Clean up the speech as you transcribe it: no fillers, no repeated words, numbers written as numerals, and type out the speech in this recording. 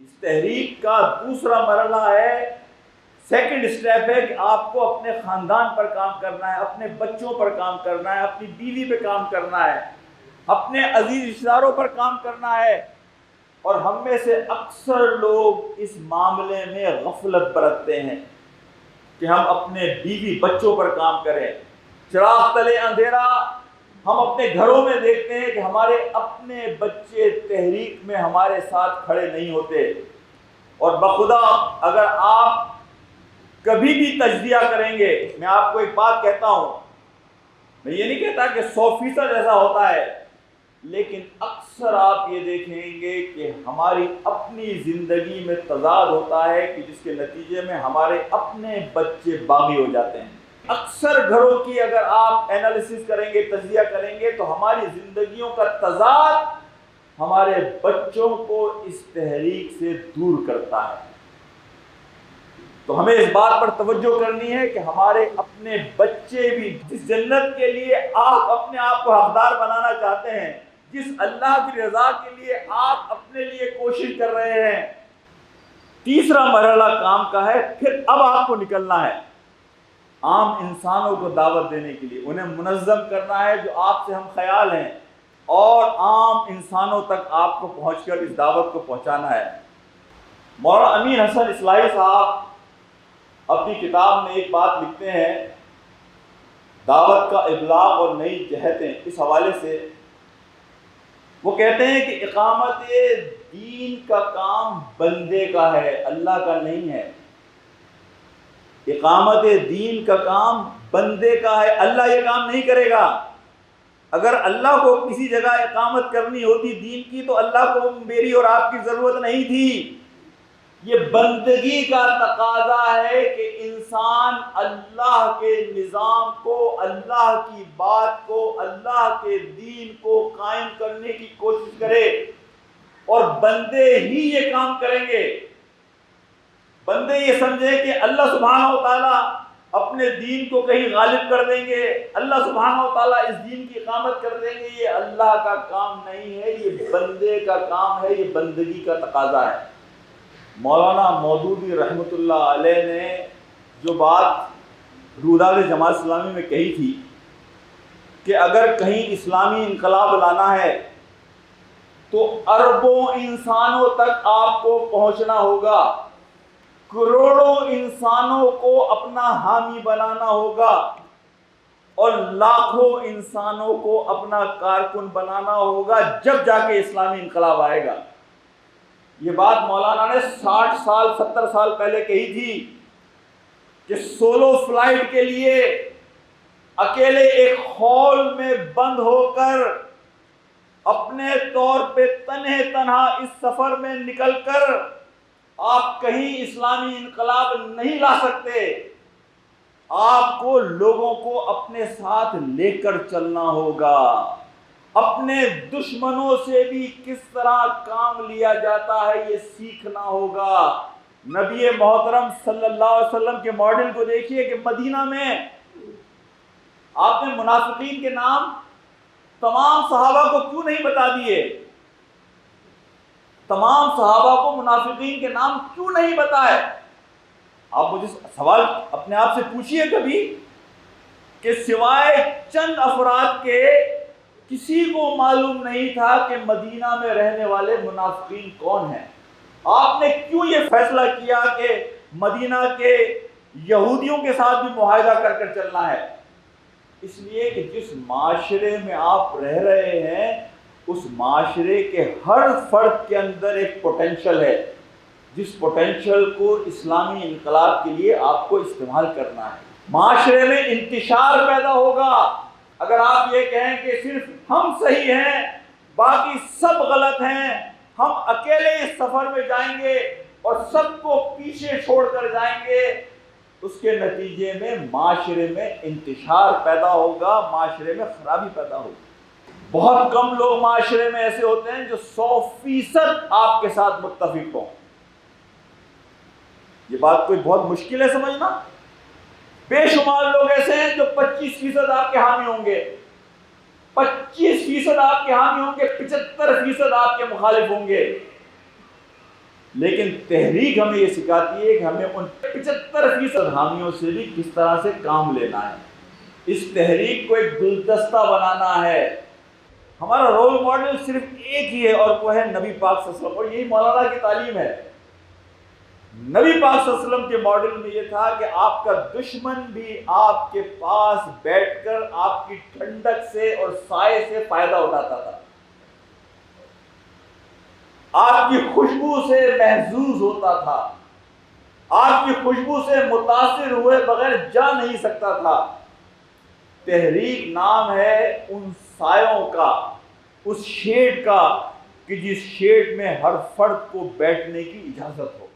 اس تحریک کا دوسرا مرحلہ ہے، سیکنڈ اسٹیپ ہے کہ آپ کو اپنے خاندان پر کام کرنا ہے، اپنے بچوں پر کام کرنا ہے، اپنی بیوی پہ کام کرنا ہے، اپنے عزیز رشتہ داروں پر کام کرنا ہے۔ اور ہم میں سے اکثر لوگ اس معاملے میں غفلت برتتے ہیں کہ ہم اپنے بیوی بچوں پر کام کریں۔ چراغ تلے اندھیرا، ہم اپنے گھروں میں دیکھتے ہیں کہ ہمارے اپنے بچے تحریک میں ہمارے ساتھ کھڑے نہیں ہوتے۔ اور بخدا اگر آپ کبھی بھی تجزیہ کریں گے، میں آپ کو ایک بات کہتا ہوں، میں یہ نہیں کہتا کہ 100% ایسا ہوتا ہے، لیکن اکثر آپ یہ دیکھیں گے کہ ہماری اپنی زندگی میں تضاد ہوتا ہے کہ جس کے نتیجے میں ہمارے اپنے بچے باغی ہو جاتے ہیں۔ اکثر گھروں کی اگر آپ انالیسس کریں گے، تجزیہ کریں گے، تو ہماری زندگیوں کا تضاد ہمارے بچوں کو اس تحریک سے دور کرتا ہے۔ تو ہمیں اس بات پر توجہ کرنی ہے کہ ہمارے اپنے بچے بھی جس جنت کے لیے آپ اپنے آپ کو حقدار بنانا چاہتے ہیں، جس اللہ کی رضا کے لیے آپ اپنے لیے کوشش کر رہے ہیں، تیسرا مرحلہ کام کا ہے۔ پھر اب آپ کو نکلنا ہے عام انسانوں کو دعوت دینے کے لیے، انہیں منظم کرنا ہے جو آپ سے ہم خیال ہیں، اور عام انسانوں تک آپ کو پہنچ کر اس دعوت کو پہنچانا ہے۔ مولانا امین حسن اصلاحی صاحب اپنی کتاب میں ایک بات لکھتے ہیں، دعوت کا ابلاغ اور نئی جہتیں، اس حوالے سے وہ کہتے ہیں کہ اقامت دین کا کام بندے کا ہے، اللہ کا نہیں ہے۔ اقامت دین کا کام بندے کا ہے، اللہ یہ کام نہیں کرے گا۔ اگر اللہ کو کسی جگہ اقامت کرنی ہوتی دین کی تو اللہ کو میری اور آپ کی ضرورت نہیں تھی۔ یہ بندگی کا تقاضا ہے کہ انسان اللہ کے نظام کو، اللہ کی بات کو، اللہ کے دین کو قائم کرنے کی کوشش کرے، اور بندے ہی یہ کام کریں گے۔ بندے یہ سمجھے کہ اللہ سبحانہ و تعالیٰ اپنے دین کو کہیں غالب کر دیں گے، اللہ سبحانہ و تعالیٰ اس دین کی اقامت کر دیں گے، یہ اللہ کا کام نہیں ہے، یہ بندے کا کام ہے، یہ بندگی کا تقاضا ہے۔ مولانا مودودی رحمۃ اللہ علیہ نے جو بات روداد جماعت اسلامی میں کہی تھی کہ اگر کہیں اسلامی انقلاب لانا ہے تو اربوں انسانوں تک آپ کو پہنچنا ہوگا، کروڑوں انسانوں کو اپنا حامی بنانا ہوگا، اور لاکھوں انسانوں کو اپنا کارکن بنانا ہوگا، جب جا کے اسلامی انقلاب آئے گا۔ یہ بات مولانا نے 60 سال 70 سال پہلے کہی تھی کہ سولو فلائٹ کے لیے اکیلے ایک ہال میں بند ہو کر اپنے طور پہ تنہا اس سفر میں نکل کر آپ کہیں اسلامی انقلاب نہیں لا سکتے۔ آپ کو لوگوں کو اپنے ساتھ لے کر چلنا ہوگا، اپنے دشمنوں سے بھی کس طرح کام لیا جاتا ہے یہ سیکھنا ہوگا۔ نبی محترم صلی اللہ علیہ وسلم کے ماڈل کو دیکھیے کہ مدینہ میں آپ نے منافقین کے نام تمام صحابہ کو کیوں نہیں بتا دیے؟ تمام صحابہ کو منافقین کے نام کیوں نہیں بتائے؟ آپ مجھے سوال اپنے آپ سے پوچھئے کبھی کہ سوائے چند افراد کے کسی کو معلوم نہیں تھا کہ مدینہ میں رہنے والے منافقین کون ہیں؟ آپ نے کیوں یہ فیصلہ کیا کہ مدینہ کے یہودیوں کے ساتھ بھی معاہدہ کر کر چلنا ہے؟ اس لیے کہ جس معاشرے میں آپ رہ رہے ہیں اس معاشرے کے ہر فرد کے اندر ایک پوٹینشل ہے، جس پوٹینشل کو اسلامی انقلاب کے لیے آپ کو استعمال کرنا ہے۔ معاشرے میں انتشار پیدا ہوگا اگر آپ یہ کہیں کہ صرف ہم صحیح ہیں باقی سب غلط ہیں، ہم اکیلے اس سفر میں جائیں گے اور سب کو پیچھے چھوڑ کر جائیں گے، اس کے نتیجے میں معاشرے میں انتشار پیدا ہوگا، معاشرے میں خرابی پیدا ہوگی۔ بہت کم لوگ معاشرے میں ایسے ہوتے ہیں جو 100% آپ کے ساتھ متفق ہوں۔ یہ بات کوئی بہت مشکل ہے سمجھنا۔ بے شمار لوگ ایسے ہیں جو 25% آپ کے حامی ہوں گے، 25% آپ کے حامی ہوں گے، 75% آپ کے مخالف ہوں گے۔ لیکن تحریک ہمیں یہ سکھاتی ہے کہ ہمیں ان 75% حامیوں سے بھی کس طرح سے کام لینا ہے، اس تحریک کو ایک گلدستہ بنانا ہے۔ ہمارا رول ماڈل صرف ایک ہی ہے اور وہ ہے نبی پاک صلی اللہ علیہ وسلم، اور یہی مولانا کی تعلیم ہے۔ نبی پاک صلی اللہ علیہ وسلم کے ماڈل میں یہ تھا کہ آپ کا دشمن بھی آپ کے پاس بیٹھ کر آپ کی ٹھنڈک سے اور سائے سے فائدہ اٹھاتا تھا، آپ کی خوشبو سے محظوظ ہوتا تھا، آپ کی خوشبو سے متاثر ہوئے بغیر جا نہیں سکتا تھا۔ تحریک نام ہے ان سایوں کا، اس شیڈ کا کہ جس شیڈ میں ہر فرد کو بیٹھنے کی اجازت ہو۔